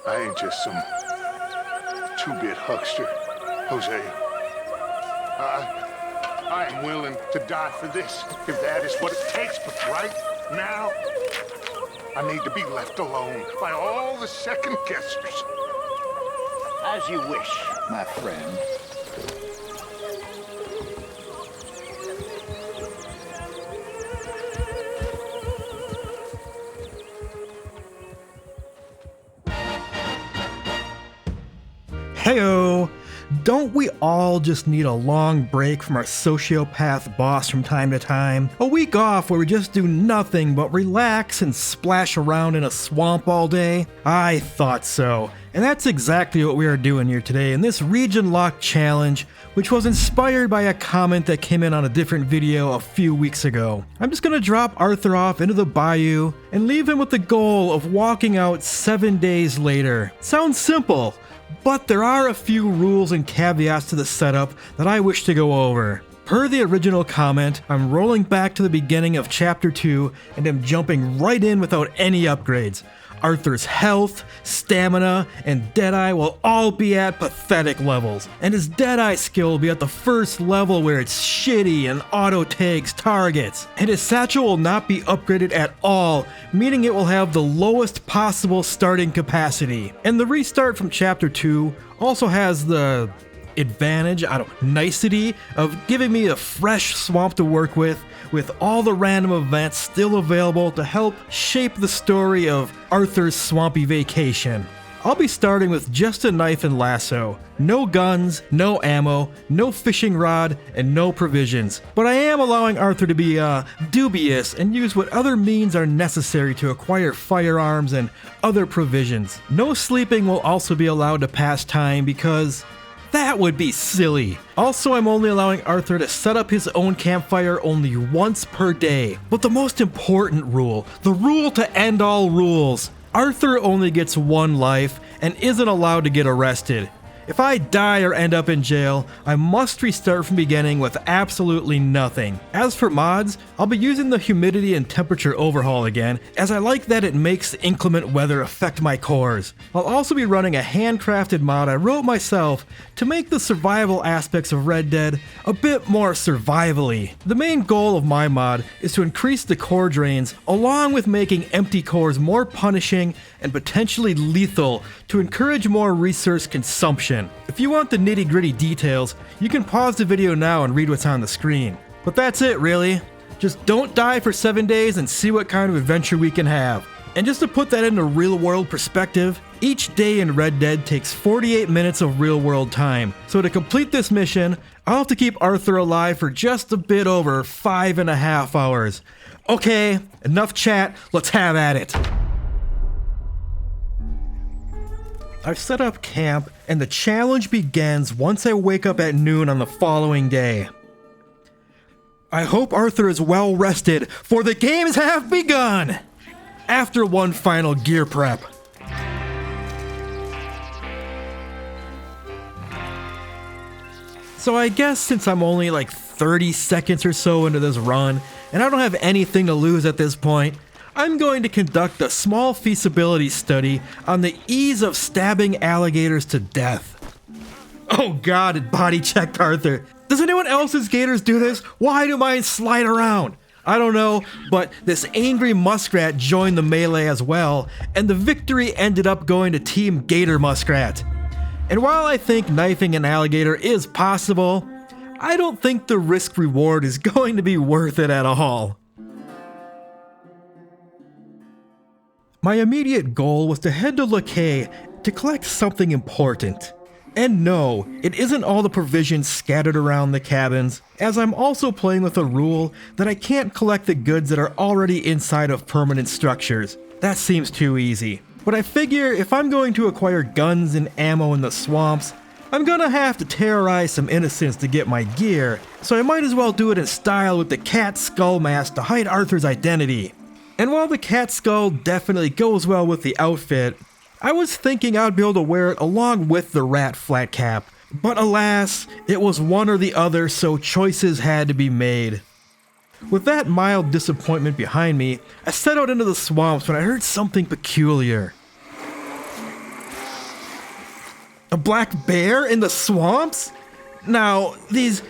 I ain't just some two-bit huckster, Jose. I am willing to die for this, if that is what it takes, but right now, I need to be left alone by all the second-guessers. As you wish, my friend. Heyo! Don't we all just need a long break from our sociopath boss from time to time? A week off where we just do nothing but relax and splash around in a swamp all day? I thought so. And that's exactly what we are doing here today in this region lock challenge, which was inspired by a comment that came in on a different video a few weeks ago. I'm just gonna drop Arthur off into the bayou and leave him with the goal of walking out 7 days later. Sounds simple. But there are a few rules and caveats to the setup that I wish to go over. Per the original comment, I'm rolling back to the beginning of Chapter 2 and am jumping right in without any upgrades. Arthur's health, stamina, and Deadeye will all be at pathetic levels, and his Deadeye skill will be at the first level where it's shitty and auto-tags targets, and his satchel will not be upgraded at all, meaning it will have the lowest possible starting capacity. And the restart from Chapter 2 also has the nicety of giving me a fresh swamp to work with all the random events still available to help shape the story of Arthur's swampy vacation. I'll be starting with just a knife and lasso. No guns, no ammo, no fishing rod, and no provisions. But I am allowing Arthur to be dubious and use what other means are necessary to acquire firearms and other provisions. No sleeping will also be allowed to pass time because that would be silly. Also, I'm only allowing Arthur to set up his own campfire only once per day. But the most important rule, the rule to end all rules, Arthur only gets one life and isn't allowed to get arrested. If I die or end up in jail, I must restart from beginning with absolutely nothing. As for mods, I'll be using the humidity and temperature overhaul again, as I like that it makes the inclement weather affect my cores. I'll also be running a handcrafted mod I wrote myself to make the survival aspects of Red Dead a bit more survival-y. The main goal of my mod is to increase the core drains, along with making empty cores more punishing and potentially lethal to encourage more resource consumption. If you want the nitty-gritty details, you can pause the video now and read what's on the screen. But that's it, really. Just don't die for 7 days and see what kind of adventure we can have. And just to put that into real-world perspective, each day in Red Dead takes 48 minutes of real-world time. So to complete this mission, I'll have to keep Arthur alive for just a bit over 5.5 hours. Okay, enough chat, let's have at it. I've set up camp, and the challenge begins once I wake up at noon on the following day. I hope Arthur is well rested, for the games have begun! After one final gear prep. So I guess since I'm only like 30 seconds or so into this run, and I don't have anything to lose at this point, I'm going to conduct a small feasibility study on the ease of stabbing alligators to death. Oh god, it body checked Arthur. Does anyone else's gators do this? Why do mine slide around? I don't know, but this angry muskrat joined the melee as well, and the victory ended up going to Team Gator Muskrat. And while I think knifing an alligator is possible, I don't think the risk reward is going to be worth it at all. My immediate goal was to head to Lakay to collect something important. And no, it isn't all the provisions scattered around the cabins, as I'm also playing with a rule that I can't collect the goods that are already inside of permanent structures. That seems too easy. But I figure if I'm going to acquire guns and ammo in the swamps, I'm gonna have to terrorize some innocents to get my gear, so I might as well do it in style with the cat skull mask to hide Arthur's identity. And while the cat skull definitely goes well with the outfit, I was thinking I'd be able to wear it along with the rat flat cap. But alas, it was one or the other, so choices had to be made. With that mild disappointment behind me, I set out into the swamps when I heard something peculiar. A black bear in the swamps? Now, these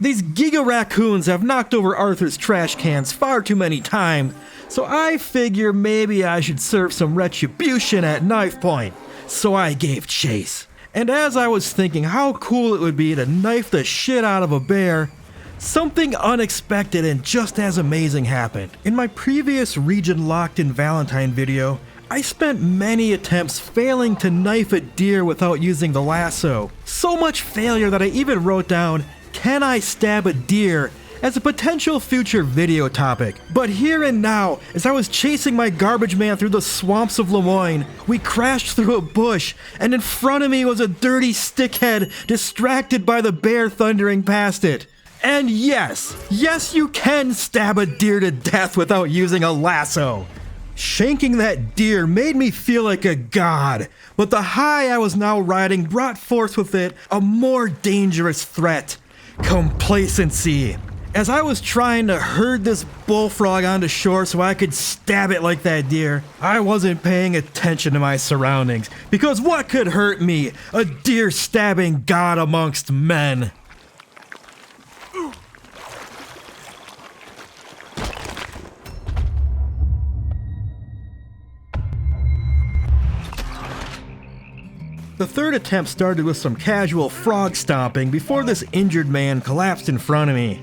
giga raccoons have knocked over Arthur's trash cans far too many times, so I figure maybe I should serve some retribution at knife point. So I gave chase. And as I was thinking how cool it would be to knife the shit out of a bear, something unexpected and just as amazing happened. In my previous Region Locked in Valentine video, I spent many attempts failing to knife a deer without using the lasso. So much failure that I even wrote down, "Can I stab a deer?" as a potential future video topic. But here and now, as I was chasing my garbage man through the swamps of Lemoyne, we crashed through a bush, and in front of me was a dirty stickhead distracted by the bear thundering past it. And yes, you can stab a deer to death without using a lasso. Shanking that deer made me feel like a god, but the high I was now riding brought forth with it a more dangerous threat: complacency. As I was trying to herd this bullfrog onto shore so I could stab it like that deer, I wasn't paying attention to my surroundings, because what could hurt me? A deer stabbing god amongst men. The third attempt started with some casual frog stomping before this injured man collapsed in front of me.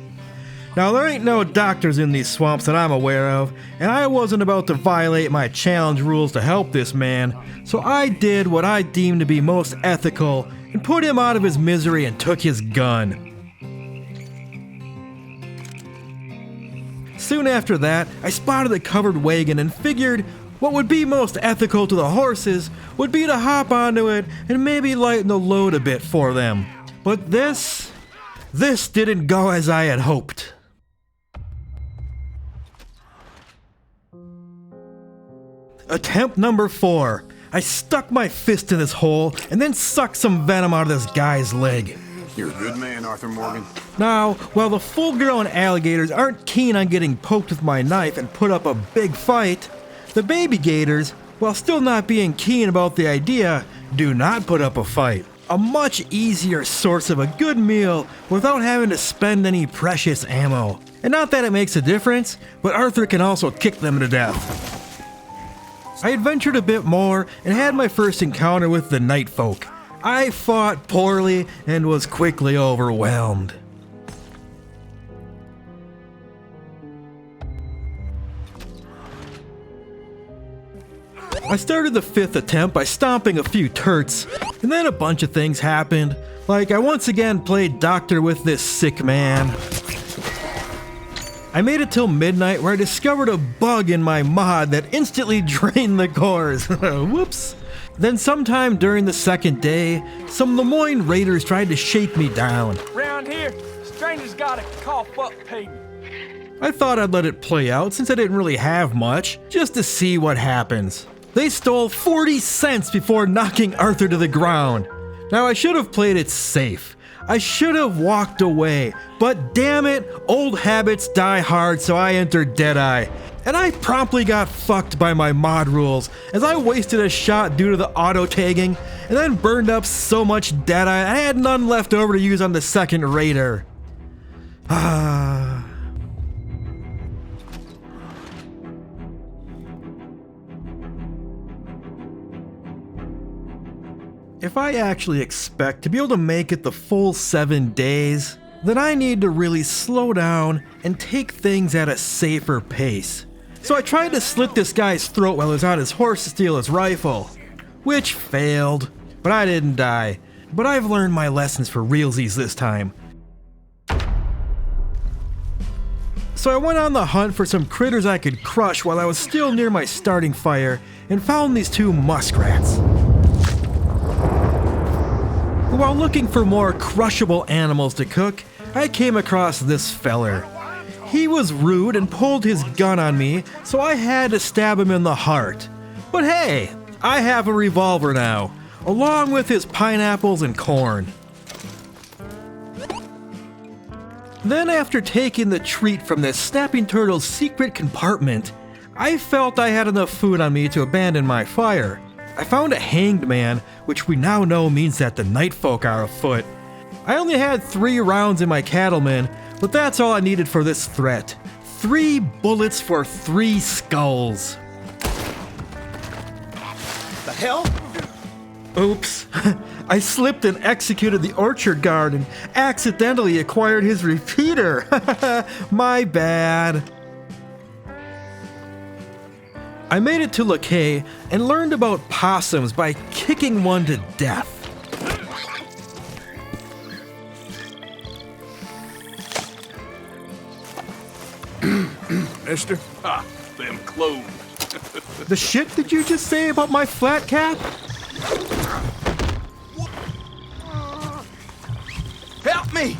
Now, there ain't no doctors in these swamps that I'm aware of, and I wasn't about to violate my challenge rules to help this man, so I did what I deemed to be most ethical and put him out of his misery and took his gun. Soon after that, I spotted a covered wagon and figured what would be most ethical to the horses would be to hop onto it and maybe lighten the load a bit for them. But this didn't go as I had hoped. Attempt number 4. I stuck my fist in this hole and then sucked some venom out of this guy's leg. You're a good man, Arthur Morgan. Now, while the full-grown alligators aren't keen on getting poked with my knife and put up a big fight, the baby gators, while still not being keen about the idea, do not put up a fight. A much easier source of a good meal without having to spend any precious ammo. And not that it makes a difference, but Arthur can also kick them to death. I adventured a bit more and had my first encounter with the night folk. I fought poorly and was quickly overwhelmed. I started the 5th attempt by stomping a few turts, and then a bunch of things happened. Like, I once again played doctor with this sick man. I made it till midnight where I discovered a bug in my mod that instantly drained the cores. Whoops. Then sometime during the 2nd day, some Lemoyne raiders tried to shake me down. Round here, strangers gotta cough up payment. I thought I'd let it play out since I didn't really have much, just to see what happens. They stole 40 cents before knocking Arthur to the ground. Now, I should have played it safe. I should have walked away, but damn it, old habits die hard, so I entered Deadeye. And I promptly got fucked by my mod rules, as I wasted a shot due to the auto-tagging, and then burned up so much Deadeye I had none left over to use on the 2nd raider. If I actually expect to be able to make it the full 7 days, then I need to really slow down and take things at a safer pace. So I tried to slit this guy's throat while he was on his horse to steal his rifle, which failed, but I didn't die. But I've learned my lessons for realsies this time. So I went on the hunt for some critters I could crush while I was still near my starting fire and found these 2 muskrats. While looking for more crushable animals to cook, I came across this feller. He was rude and pulled his gun on me, so I had to stab him in the heart. But hey, I have a revolver now, along with his pineapples and corn. Then after taking the treat from this snapping turtle's secret compartment, I felt I had enough food on me to abandon my fire. I found a hanged man, which we now know means that the night folk are afoot. I only had 3 rounds in my cattleman, but that's all I needed for this threat. 3 bullets for 3 skulls. The hell? Oops. I slipped and executed the orchard guard and accidentally acquired his repeater. My bad. I made it to Lakay and learned about possums by kicking one to death. Mister? Ah, them clothes. The shit did you just say about my flat cap? Help me!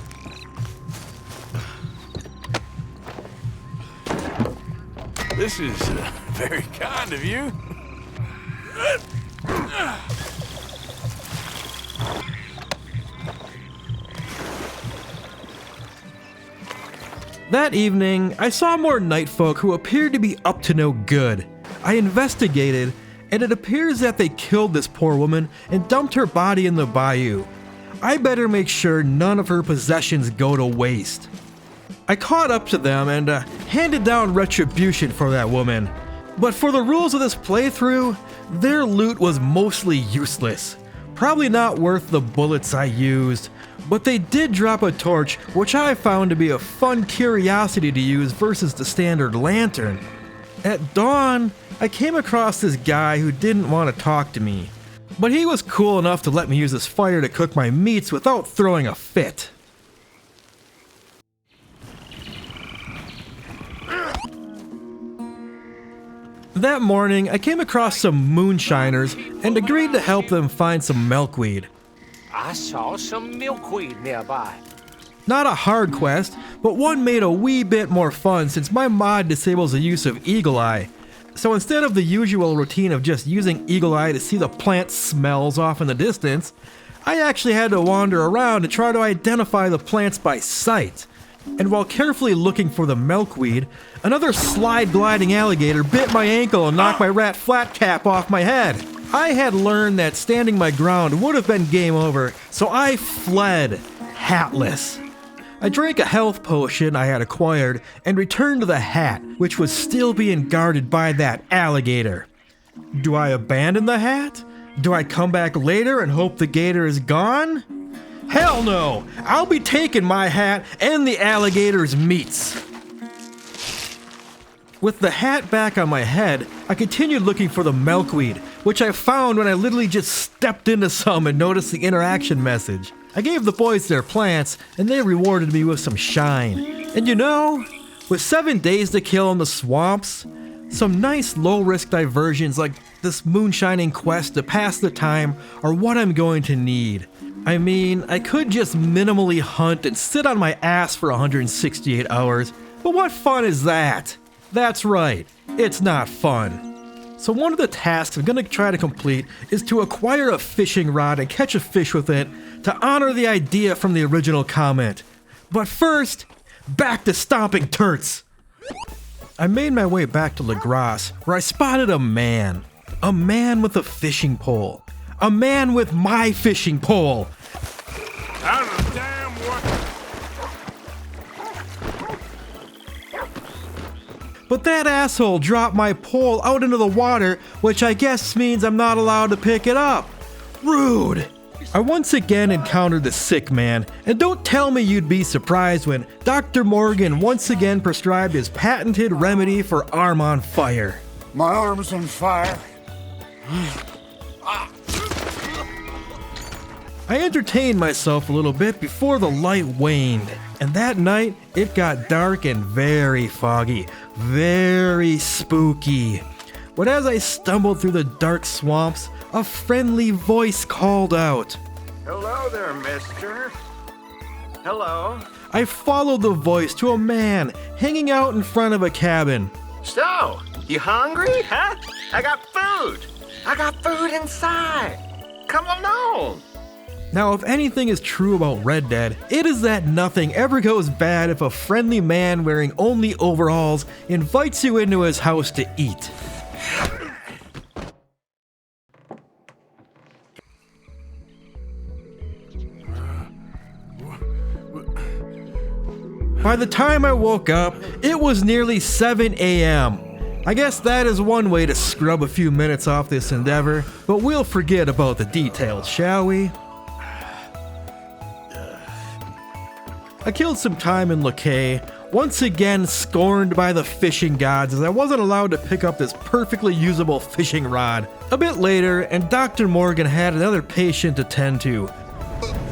This is very kind of you. That evening, I saw more night folk who appeared to be up to no good. I investigated, and it appears that they killed this poor woman and dumped her body in the bayou. I better make sure none of her possessions go to waste. I caught up to them and handed down retribution for that woman. But for the rules of this playthrough, their loot was mostly useless. Probably not worth the bullets I used, but they did drop a torch, which I found to be a fun curiosity to use versus the standard lantern. At dawn, I came across this guy who didn't want to talk to me, but he was cool enough to let me use his fire to cook my meats without throwing a fit. That morning, I came across some moonshiners and agreed to help them find some milkweed. I saw some milkweed nearby. Not a hard quest, but one made a wee bit more fun since my mod disables the use of Eagle Eye. So instead of the usual routine of just using Eagle Eye to see the plant smells off in the distance, I actually had to wander around to try to identify the plants by sight. And while carefully looking for the milkweed, another slide-gliding alligator bit my ankle and knocked my rat flat cap off my head. I had learned that standing my ground would have been game over, so I fled, hatless. I drank a health potion I had acquired and returned to the hat, which was still being guarded by that alligator. Do I abandon the hat? Do I come back later and hope the gator is gone? Hell no! I'll be taking my hat and the alligator's meats. With the hat back on my head, I continued looking for the milkweed, which I found when I literally just stepped into some and noticed the interaction message. I gave the boys their plants, and they rewarded me with some shine. And you know, with 7 days to kill in the swamps, some nice low-risk diversions like this moonshining quest to pass the time are what I'm going to need. I mean, I could just minimally hunt and sit on my ass for 168 hours, but what fun is that? That's right, it's not fun. So one of the tasks I'm gonna try to complete is to acquire a fishing rod and catch a fish with it to honor the idea from the original comment. But first, back to stomping turts. I made my way back to La Grasse, where I spotted a man. A man with a fishing pole. A man with my fishing pole. Out of the damn way! But that asshole dropped my pole out into the water, which I guess means I'm not allowed to pick it up. Rude. I once again encountered the sick man, and don't tell me you'd be surprised when Dr. Morgan once again prescribed his patented remedy for arm on fire. My arm's on fire. I entertained myself a little bit before the light waned, and that night it got dark and very foggy, very spooky. But as I stumbled through the dark swamps, a friendly voice called out. Hello there, mister. Hello. I followed the voice to a man hanging out in front of a cabin. So, you hungry, huh? I got food. I got food inside. Come along. Now, if anything is true about Red Dead, it is that nothing ever goes bad if a friendly man wearing only overalls invites you into his house to eat. By the time I woke up, it was nearly 7 a.m. I guess that is one way to scrub a few minutes off this endeavor, but we'll forget about the details, shall we? I killed some time in Lakay, once again scorned by the fishing gods as I wasn't allowed to pick up this perfectly usable fishing rod. A bit later, and Dr. Morgan had another patient to tend to.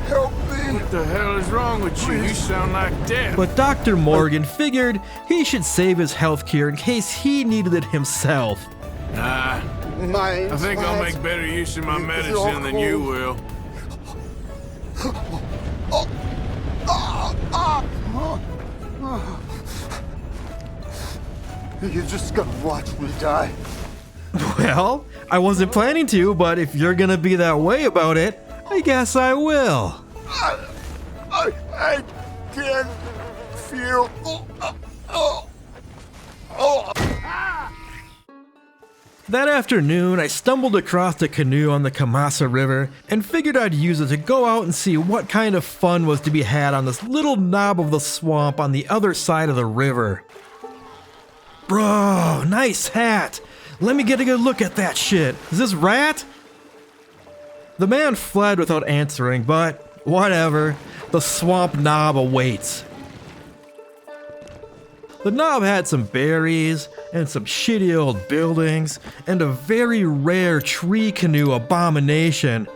Help me. What the hell is wrong with you? You sound like death. But Dr. Morgan figured he should save his healthcare in case he needed it himself. Nah, I think I'll make better use of my medicine than you will. You're just gonna watch me die. Well, I wasn't planning to, but if you're gonna be that way about it, I guess I will. I can feel. That afternoon, I stumbled across a canoe on the Kamasa River and figured I'd use it to go out and see what kind of fun was to be had on this little knob of the swamp on the other side of the river. Bro, nice hat. Let me get a good look at that shit. Is this Rat? The man fled without answering, but whatever. The swamp knob awaits. The knob had some berries, and some shitty old buildings, and a very rare tree canoe abomination.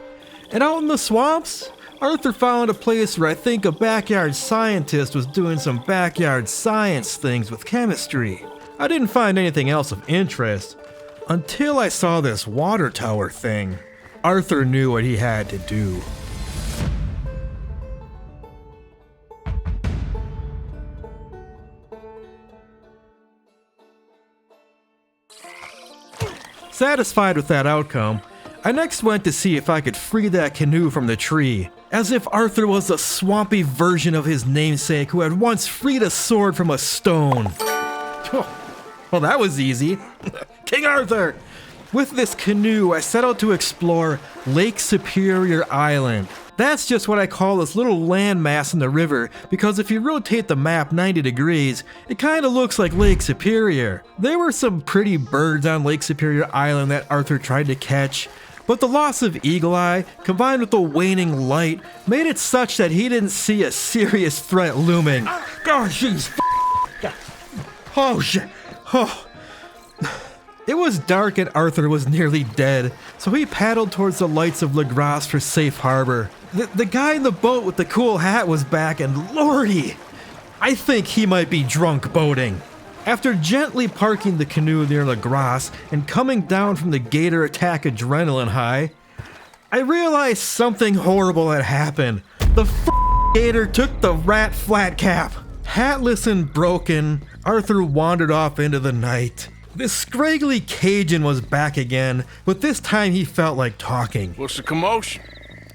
And out in the swamps, Arthur found a place where I think a backyard scientist was doing some backyard science things with chemistry. I didn't find anything else of interest, until I saw this water tower thing. Arthur knew what he had to do. Satisfied with that outcome, I next went to see if I could free that canoe from the tree, as if Arthur was a swampy version of his namesake who had once freed a sword from a stone. Well, that was easy. King Arthur! With this canoe, I set out to explore Lake Superior Island. That's just what I call this little landmass in the river, because if you rotate the map 90 degrees, it kinda looks like Lake Superior. There were some pretty birds on Lake Superior Island that Arthur tried to catch, but the loss of Eagle Eye, combined with the waning light, made it such that he didn't see a serious threat looming. Oh, jeez. Oh, shit. Oh. It was dark and Arthur was nearly dead, so he paddled towards the lights of La Grasse for safe harbor. The guy in the boat with the cool hat was back, and lordy, I think he might be drunk boating. After gently parking the canoe near La Grasse and coming down from the gator attack adrenaline high, I realized something horrible had happened. The gator took the rat flat cap. Hatless and broken, Arthur wandered off into the night. This scraggly Cajun was back again, but this time he felt like talking. What's the commotion?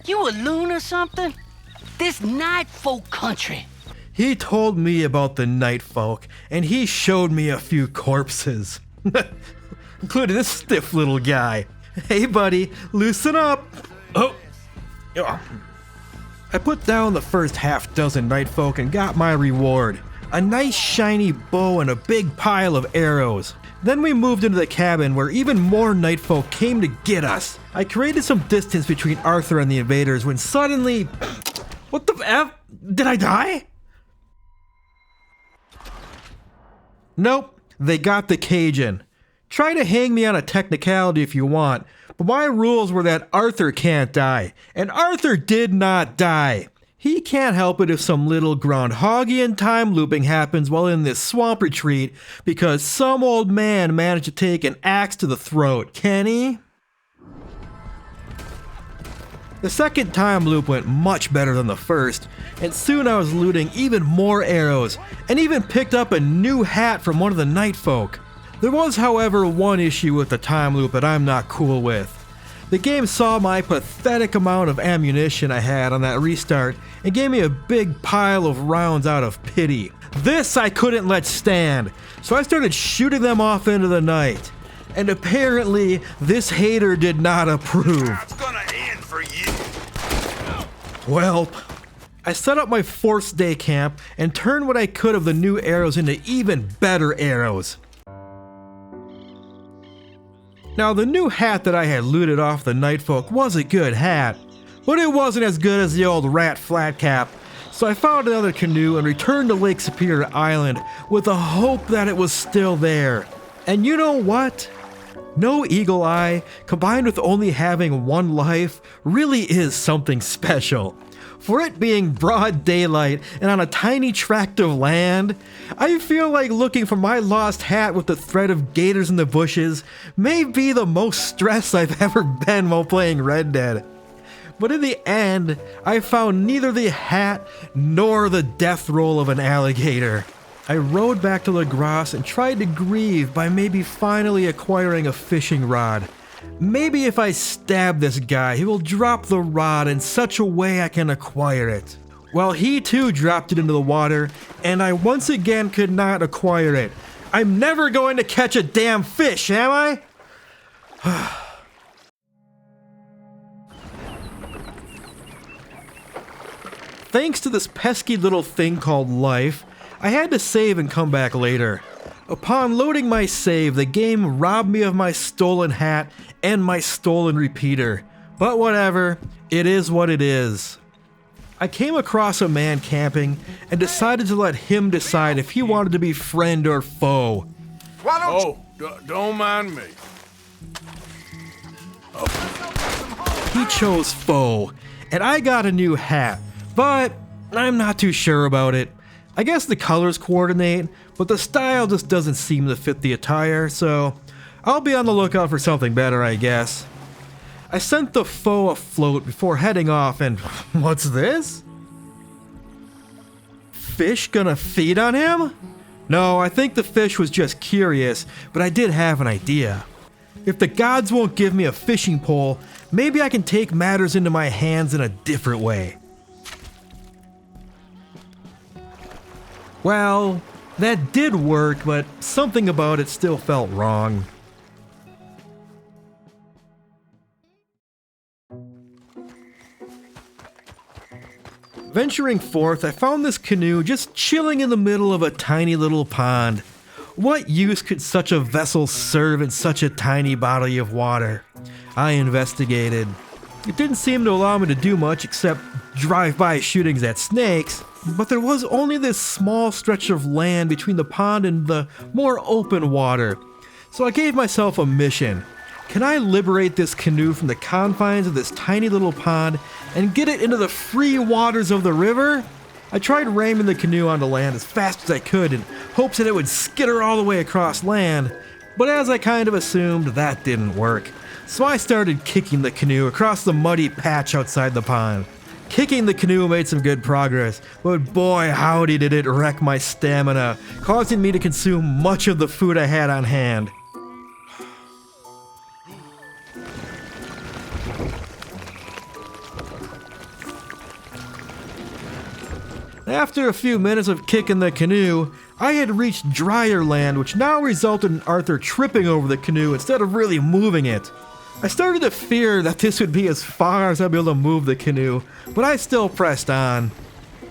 You a loon or something? This night folk country. He told me about the night folk, and he showed me a few corpses. Including this stiff little guy. Hey buddy, loosen up. Oh. I put down the first half dozen night folk and got my reward. A nice shiny bow and a big pile of arrows. Then we moved into the cabin where even more night folk came to get us. I created some distance between Arthur and the invaders when suddenly... What the F? Did I die? Nope, they got the Cajun. Try to hang me on a technicality if you want, but my rules were that Arthur can't die, and Arthur did not die. He can't help it if some little groundhogian time looping happens while in this swamp retreat because some old man managed to take an axe to the throat, can he? The second time loop went much better than the first, and soon I was looting even more arrows, and even picked up a new hat from one of the night folk. There was, however, one issue with the time loop that I'm not cool with. The game saw my pathetic amount of ammunition I had on that restart and gave me a big pile of rounds out of pity. This I couldn't let stand, so I started shooting them off into the night. And apparently, this hater did not approve. It's gonna end for you. Well, I set up my forced day camp and turned what I could of the new arrows into even better arrows. Now, the new hat that I had looted off the Nightfolk was a good hat, but it wasn't as good as the old rat flat cap, so I found another canoe and returned to Lake Superior Island with the hope that it was still there. And you know what? No eagle eye, combined with only having one life, really is something special. For it being broad daylight and on a tiny tract of land, I feel like looking for my lost hat with the threat of gators in the bushes may be the most stressed I've ever been while playing Red Dead. But in the end, I found neither the hat nor the death roll of an alligator. I rode back to La Grasse and tried to grieve by maybe finally acquiring a fishing rod. Maybe if I stab this guy, he will drop the rod in such a way I can acquire it. Well, he too dropped it into the water, and I once again could not acquire it. I'm never going to catch a damn fish, am I? Thanks to this pesky little thing called life, I had to save and come back later. Upon loading my save, the game robbed me of my stolen hat and my stolen repeater. But whatever, it is what it is. I came across a man camping and decided to let him decide if he wanted to be friend or foe. Don't mind me. He chose foe, and I got a new hat, but I'm not too sure about it. I guess the colors coordinate, but the style just doesn't seem to fit the attire, so I'll be on the lookout for something better, I guess. I sent the foe afloat before heading off, and what's this? Fish gonna feed on him? No, I think the fish was just curious, but I did have an idea. If the gods won't give me a fishing pole, maybe I can take matters into my hands in a different way. Well, that did work, but something about it still felt wrong. Venturing forth, I found this canoe just chilling in the middle of a tiny little pond. What use could such a vessel serve in such a tiny body of water? I investigated. It didn't seem to allow me to do much except drive-by shootings at snakes, but there was only this small stretch of land between the pond and the more open water. So I gave myself a mission. Can I liberate this canoe from the confines of this tiny little pond and get it into the free waters of the river? I tried ramming the canoe onto land as fast as I could in hopes that it would skitter all the way across land, but as I kind of assumed, that didn't work. So I started kicking the canoe across the muddy patch outside the pond. Kicking the canoe made some good progress, but boy howdy did it wreck my stamina, causing me to consume much of the food I had on hand. After a few minutes of kicking the canoe, I had reached drier land, which now resulted in Arthur tripping over the canoe instead of really moving it. I started to fear that this would be as far as I'd be able to move the canoe, but I still pressed on.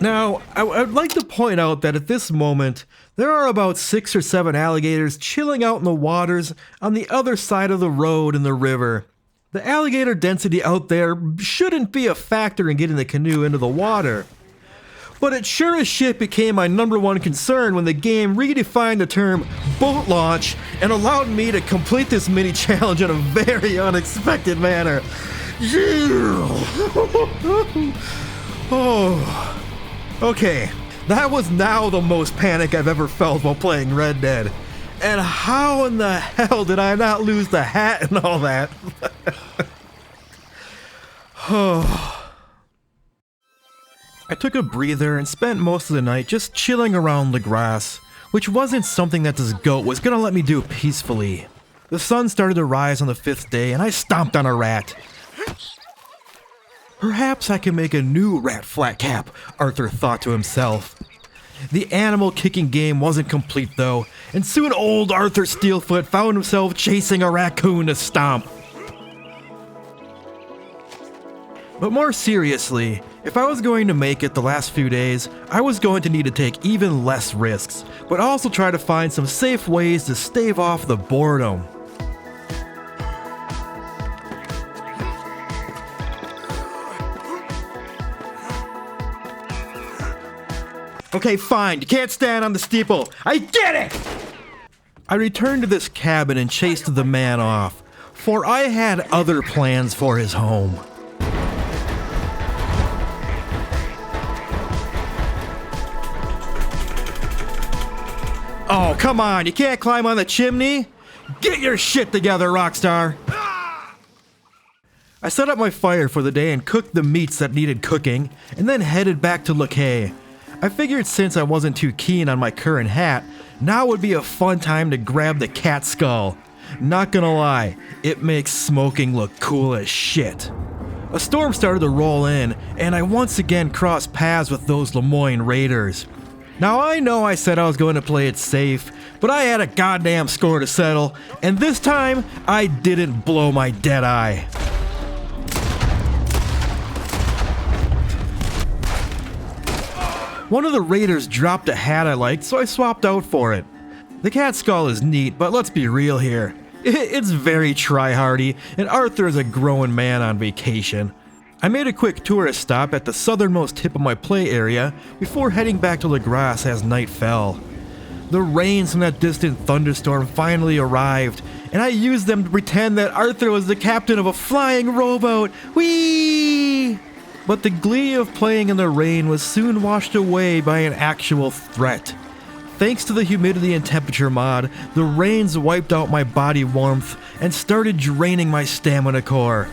Now, I'd like to point out that at this moment, there are about 6 or 7 alligators chilling out in the waters on the other side of the road in the river. The alligator density out there shouldn't be a factor in getting the canoe into the water. But it sure as shit became my #1 concern when the game redefined the term boat launch and allowed me to complete this mini challenge in a very unexpected manner. Oh. Okay, that was now the most panic I've ever felt while playing Red Dead. And how in the hell did I not lose the hat and all that? Oh. I took a breather and spent most of the night just chilling around La Grasse, which wasn't something that this goat was gonna let me do peacefully. The sun started to rise on the 5th day and I stomped on a rat. Perhaps I can make a new rat flat cap, Arthur thought to himself. The animal kicking game wasn't complete though, and soon old Arthur Steelfoot found himself chasing a raccoon to stomp. But more seriously, if I was going to make it the last few days, I was going to need to take even less risks, but also try to find some safe ways to stave off the boredom. Okay, fine, you can't stand on the steeple. I get it! I returned to this cabin and chased the man off, for I had other plans for his home. Oh, come on, you can't climb on the chimney? Get your shit together, Rockstar! I set up my fire for the day and cooked the meats that needed cooking, and then headed back to Lakay. I figured since I wasn't too keen on my current hat, now would be a fun time to grab the cat skull. Not gonna lie, it makes smoking look cool as shit. A storm started to roll in, and I once again crossed paths with those Lemoyne Raiders. Now I know I said I was going to play it safe, but I had a goddamn score to settle, and this time, I didn't blow my dead eye. One of the raiders dropped a hat I liked, so I swapped out for it. The cat skull is neat, but let's be real here. It's very try-hardy, and Arthur is a grown man on vacation. I made a quick tourist stop at the southernmost tip of my play area before heading back to La Grasse as night fell. The rains from that distant thunderstorm finally arrived, and I used them to pretend that Arthur was the captain of a flying rowboat. Whee! But the glee of playing in the rain was soon washed away by an actual threat. Thanks to the humidity and temperature mod, the rains wiped out my body warmth and started draining my stamina core.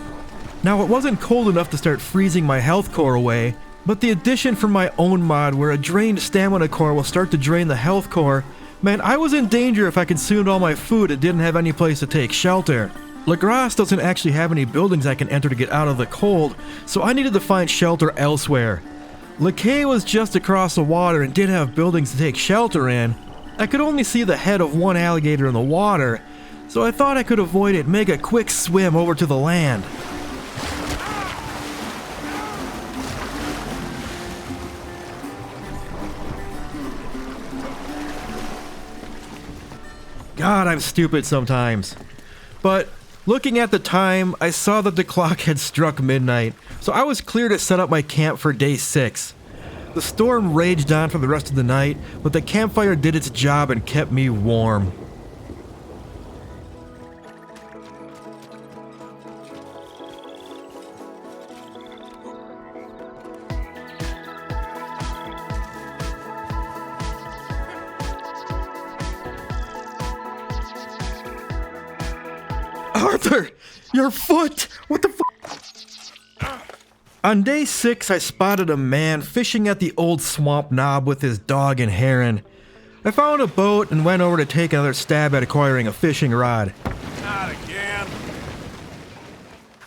Now, it wasn't cold enough to start freezing my health core away, but the addition from my own mod where a drained stamina core will start to drain the health core meant I was in danger if I consumed all my food and didn't have any place to take shelter. La Grasse doesn't actually have any buildings I can enter to get out of the cold, so I needed to find shelter elsewhere. Lakay was just across the water and didn't have buildings to take shelter in. I could only see the head of one alligator in the water, so I thought I could avoid it and make a quick swim over to the land. God, I'm stupid sometimes. But looking at the time, I saw that the clock had struck midnight, so I was clear to set up my camp for day 6. The storm raged on for the rest of the night, but the campfire did its job and kept me warm. Arthur! Your foot! What the f? On day 6, I spotted a man fishing at the old swamp knob with his dog and heron. I found a boat and went over to take another stab at acquiring a fishing rod. Not again.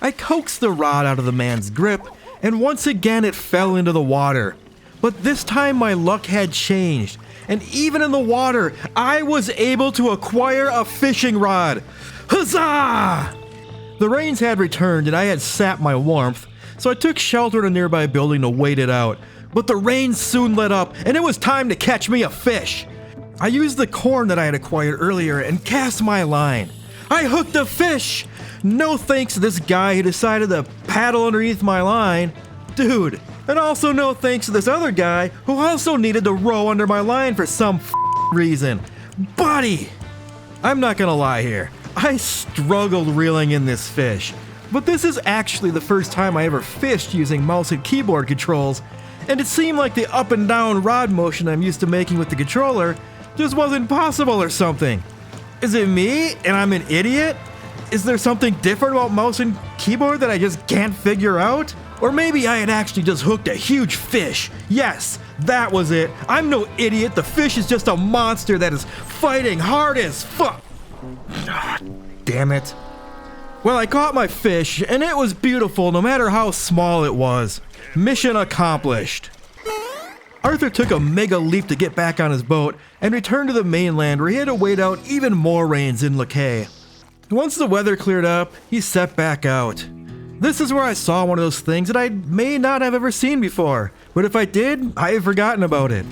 I coaxed the rod out of the man's grip, and once again it fell into the water. But this time my luck had changed, and even in the water, I was able to acquire a fishing rod. Huzzah! The rains had returned and I had sapped my warmth, so I took shelter in a nearby building to wait it out. But the rain soon let up and it was time to catch me a fish. I used the corn that I had acquired earlier and cast my line. I hooked a fish! No thanks to this guy who decided to paddle underneath my line. Dude, and also no thanks to this other guy who also needed to row under my line for some reason. Buddy! I'm not gonna lie here. I struggled reeling in this fish, but this is actually the first time I ever fished using mouse and keyboard controls, and it seemed like the up and down rod motion I'm used to making with the controller just wasn't possible or something. Is it me and I'm an idiot? Is there something different about mouse and keyboard that I just can't figure out? Or maybe I had actually just hooked a huge fish. Yes, that was it. I'm no idiot. The fish is just a monster that is fighting hard as fuck. Damn it. Well, I caught my fish, and it was beautiful no matter how small it was. Mission accomplished. Arthur took a mega leap to get back on his boat and returned to the mainland where he had to wait out even more rains in Lakay. Once the weather cleared up, he set back out. This is where I saw one of those things that I may not have ever seen before, but if I did, I have forgotten about it.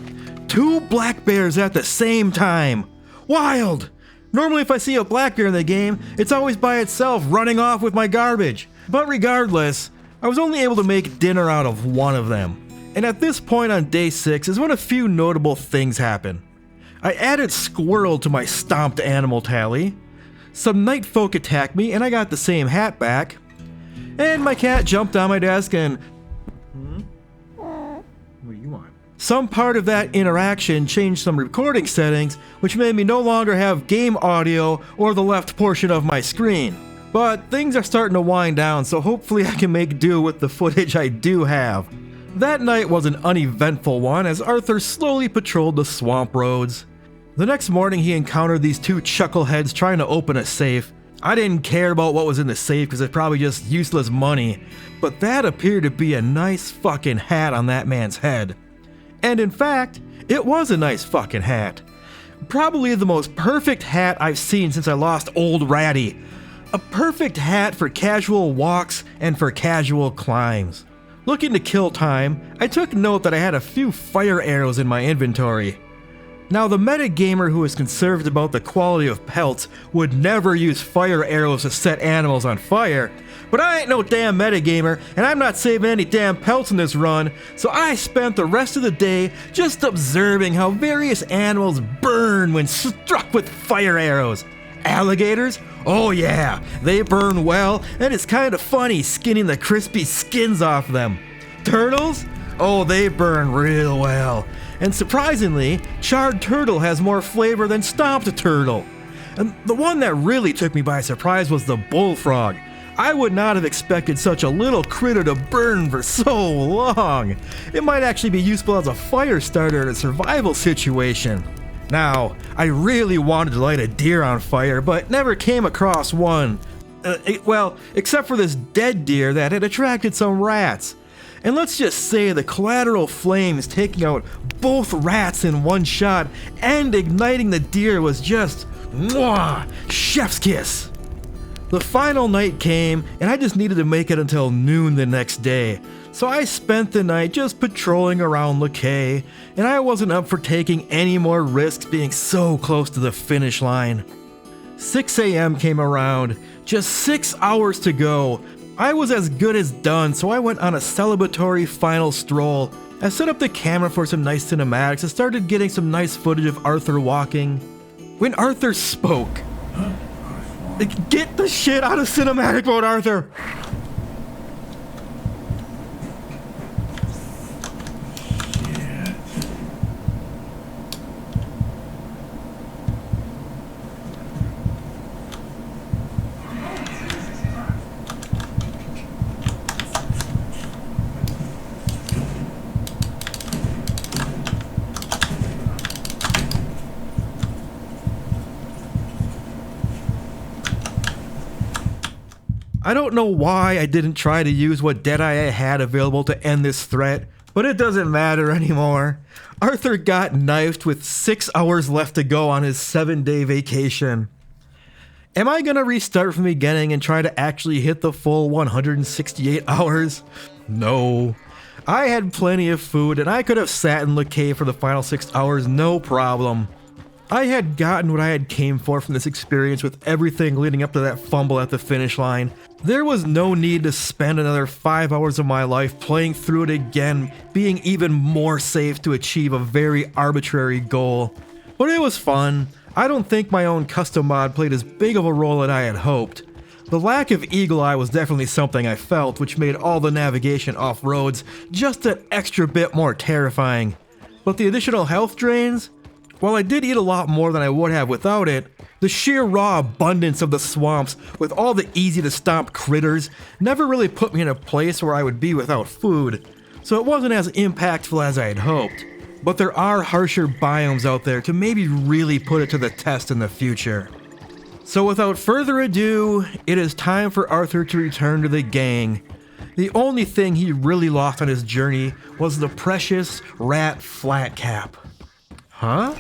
2 black bears at the same time. Wild! Normally if I see a black bear in the game, it's always by itself running off with my garbage. But regardless, I was only able to make dinner out of one of them. And at this point on day 6 is when a few notable things happen. I added squirrel to my stomped animal tally. Some night folk attacked me and I got the same hat back. And my cat jumped on my desk and... What do you want? Some part of that interaction changed some recording settings, which made me no longer have game audio or the left portion of my screen. But things are starting to wind down, so hopefully I can make do with the footage I do have. That night was an uneventful one as Arthur slowly patrolled the swamp roads. The next morning he encountered these 2 chuckleheads trying to open a safe. I didn't care about what was in the safe because it's probably just useless money, but that appeared to be a nice fucking hat on that man's head. And in fact, it was a nice fucking hat. Probably the most perfect hat I've seen since I lost Old Ratty. A perfect hat for casual walks and for casual climbs. Looking to kill time, I took note that I had a few fire arrows in my inventory. Now the metagamer who is concerned about the quality of pelts would never use fire arrows to set animals on fire, but I ain't no damn metagamer and I'm not saving any damn pelts in this run, so I spent the rest of the day just observing how various animals burn when struck with fire arrows. Alligators? Oh yeah, they burn well and it's kind of funny skinning the crispy skins off them. Turtles? Oh, they burn real well. And surprisingly, charred turtle has more flavor than stomped turtle. And the one that really took me by surprise was the bullfrog. I would not have expected such a little critter to burn for so long. It might actually be useful as a fire starter in a survival situation. Now, I really wanted to light a deer on fire, but never came across one. Well, except for this dead deer that had attracted some rats. And let's just say the collateral flames taking out both rats in one shot and igniting the deer was just, mwah, chef's kiss. The final night came and I just needed to make it until noon the next day. So I spent the night just patrolling around Le Quay, and I wasn't up for taking any more risks being so close to the finish line. 6 a.m. came around, just 6 hours to go. I was as good as done, so I went on a celebratory final stroll. I set up the camera for some nice cinematics and started getting some nice footage of Arthur walking. When Arthur spoke... Get the shit out of cinematic mode, Arthur! I don't know why I didn't try to use what Deadeye I had available to end this threat, but it doesn't matter anymore. Arthur got knifed with 6 hours left to go on his 7-day vacation. Am I gonna restart from the beginning and try to actually hit the full 168 hours? No. I had plenty of food and I could have sat in Le Quay for the final 6 hours, no problem. I had gotten what I had came for from this experience with everything leading up to that fumble at the finish line. There was no need to spend another 5 hours of my life playing through it again, being even more safe to achieve a very arbitrary goal. But it was fun. I don't think my own custom mod played as big of a role as I had hoped. The lack of eagle eye was definitely something I felt, which made all the navigation off roads just an extra bit more terrifying. But the additional health drains? While I did eat a lot more than I would have without it, the sheer raw abundance of the swamps with all the easy to stomp critters never really put me in a place where I would be without food, so it wasn't as impactful as I had hoped. But there are harsher biomes out there to maybe really put it to the test in the future. So without further ado, it is time for Arthur to return to the gang. The only thing he really lost on his journey was the precious rat flat cap. Huh?